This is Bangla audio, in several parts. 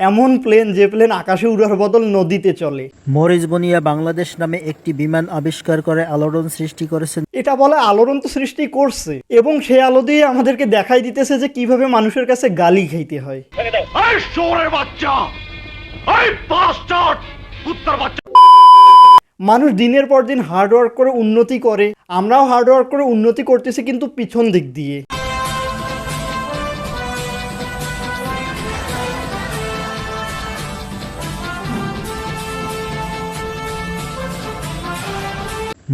এমন প্লেন যে প্লেন আকাশে উড়ার বদল নদীতে চলে। মরিচ বনিয়া বাংলাদেশ নামে একটি বিমান আবিষ্কার করে আলোড়ন সৃষ্টি করেছেন। এটা বলে আলোড়ন তো সৃষ্টি করছে, এবং সেই আলো দিয়ে আমাদেরকে দেখাই দিতেছে যে কিভাবে মানুষের কাছে গালি খাইতে হয়। মানুষ দিনের পর দিন হার্ডওয়ার্ক করে উন্নতি করে, আমরাও হার্ডওয়ার্ক করে উন্নতি করতেছি, কিন্তু পিছন দিক দিয়ে।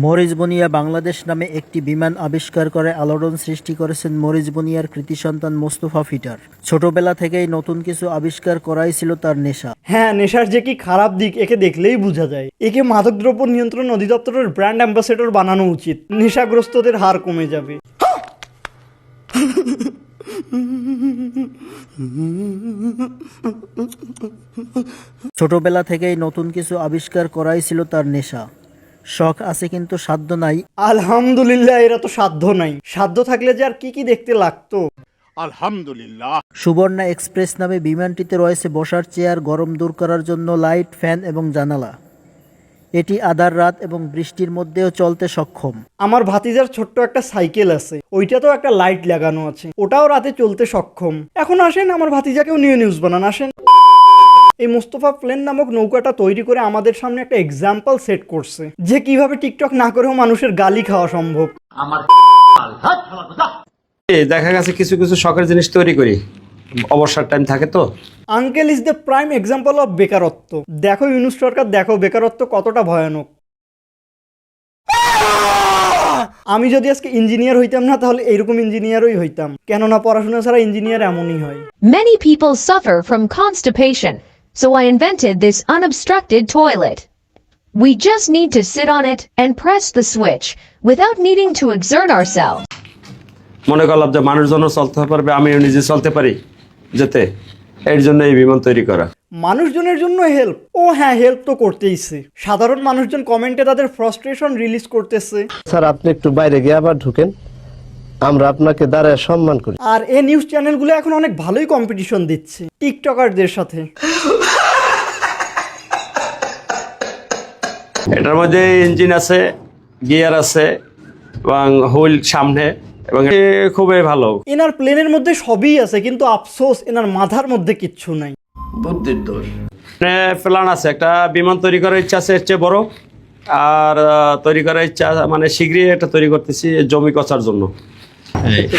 মরিচ বনিয়া বাংলাদেশ নামে একটি বিমান আবিষ্কার করে আলোড়ন সৃষ্টি করেছেন মরিচ বনিয়ার কৃতি সন্তান মোস্তফা ফিটার। ছোটবেলা থেকেই নতুন কিছু আবিষ্কার করাই ছিল তার নেশা। হ্যাঁ, নেশার যে কি খারাপ দিক একে দেখলেই বোঝা যায়। একে মাদকদ্রব্য নিয়ন্ত্রণ অধিদপ্তরের ব্র্যান্ড অ্যাম্বাসেডর বানানো উচিত, নেশাগ্রস্তদের হার কমে যাবে। ছোটবেলা থেকেই নতুন কিছু আবিষ্কার করাই ছিল তার নেশা। শখ আছে কিন্তু সাধ্য নাই। আলহামদুলিল্লাহ, এরা তো সাধ্য নাই। সাধ্য থাকলে যে আর কি কি দেখতে লাগতো। আলহামদুলিল্লাহ। সুবর্ণা এক্সপ্রেস নামে বিমানটিতে রয়েছে বসার চেয়ার, গরম দূর করার জন্য লাইট, ফ্যান এবং জানালা। এটি আধার রাত এবং বৃষ্টির মধ্যেও চলতে সক্ষম। আমার ভাতিজার ছোট্ট একটা সাইকেল আছে, ওইটাতেও একটা লাইট লাগানো আছে, ওটাও রাতে চলতে সক্ষম। এখন আসেন আমার ভাতিজাকেও নিয়ে নিউজ বানান, আসেন। এই মোস্তফা প্লেন নামক নৌকাটা তৈরি করে আমাদের সামনে একটা এক্সাম্পল সেট করছে যে কিভাবে টিকটক না করেও মানুষের গালি খাওয়া সম্ভব। দেখা গেছে কিছু কিছু শখের জিনিস তৈরি করি, অবসর টাইম থাকে তো। Uncle is the prime example of বেকারত্ব। দেখো ইউনূস সরকার, দেখো বেকারত্ব কতটা ভয়ানক। আমি যদি আজকে ইঞ্জিনিয়ার হইতাম না, তাহলে এইরকম ইঞ্জিনিয়ারই হইতাম, কেননা পড়াশোনা ছাড়া ইঞ্জিনিয়ার এমনই হয়। Many people suffer from constipation, so I invented this unobstructed toilet. We just need to sit on it and press the switch without needing to exert ourselves. মনে করলাম যে মানুষজন চলতে পারবে, আমিও নিজে চলতে পারি যেতে, এর জন্য এই বিমান তৈরি করা। মানুষজনের জন্য হেল্প, ও হ্যাঁ, হেল্প তো করতেইছে। সাধারণ মানুষজন কমেন্টে তাদের ফ্রাস্ট্রেশন রিলিজ করতেছে। স্যার আপনি একটু বাইরে গিয়ে আবার ঢুকেন, আমরা আপনাকে দাঁড়ায় সম্মান করি। আর এই নিউজ চ্যানেলগুলো এখন অনেক ভালোই কম্পিটিশন দিচ্ছে টিকটকারদের সাথে। এটার মধ্যে ইঞ্জিন আছে, গিয়ার আছে এবং হুইল সামনে, এবং খুবই ভালো। এনার প্লেনের মধ্যে সবই আছে, কিন্তু আফসোস এনার মাথার মধ্যে কিচ্ছু নাই। বুদ্ধির দোষ। প্ল্যান আছে, একটা বিমান তৈরি করার ইচ্ছা আছে, এর চেয়ে বড়। আর তৈরি করার ইচ্ছা মানে শীঘ্রই এটা তৈরি করতেছি জমি কচার জন্য।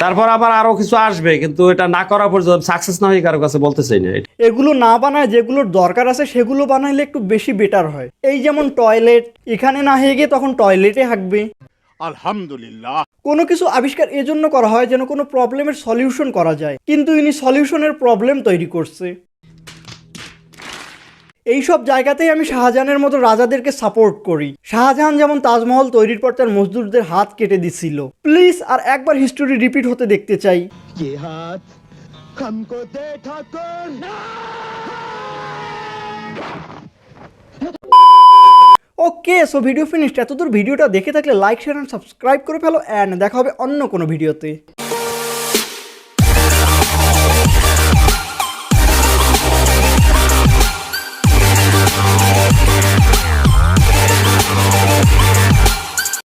তারপর আবার আরো কিছু আসবে, কিন্তু এটা না করা পর্যন্ত সাকসেস না হয়ে কারো কাছে বলতে চাই না। এগুলো না বানায় যেগুলোর দরকার আছে সেগুলো বানাইলে একটু বেশি বেটার হয়। এই যেমন টয়লেট, এখানে না হয়ে গিয়ে তখন টয়লেটে হাঁকবে। আলহামদুলিল্লাহ। কোনো কিছু আবিষ্কার এজন্য করা হয় যেন কোনো প্রবলেমের সলিউশন করা যায়, কিন্তু ইনি সলিউশনের প্রবলেম তৈরি করছে। এইসব জায়গাতেই আমি শাহজাহানের মতো রাজাদেরকে সাপোর্ট করি। শাহজাহান যেমন তাজমহল তৈরির পর তার মজদুরদের হাত কেটে দিছিল। প্লিজ আর একবার হিস্টোরি রিপিট হতে দেখতে চাই। ওকে, সো ভিডিও ফিনিশড। এতদূর ভিডিওটা দেখে থাকলে লাইক, শেয়ার এন্ড সাবস্ক্রাইব করে ফেলো, এন্ড দেখা হবে অন্য কোনো ভিডিওতে।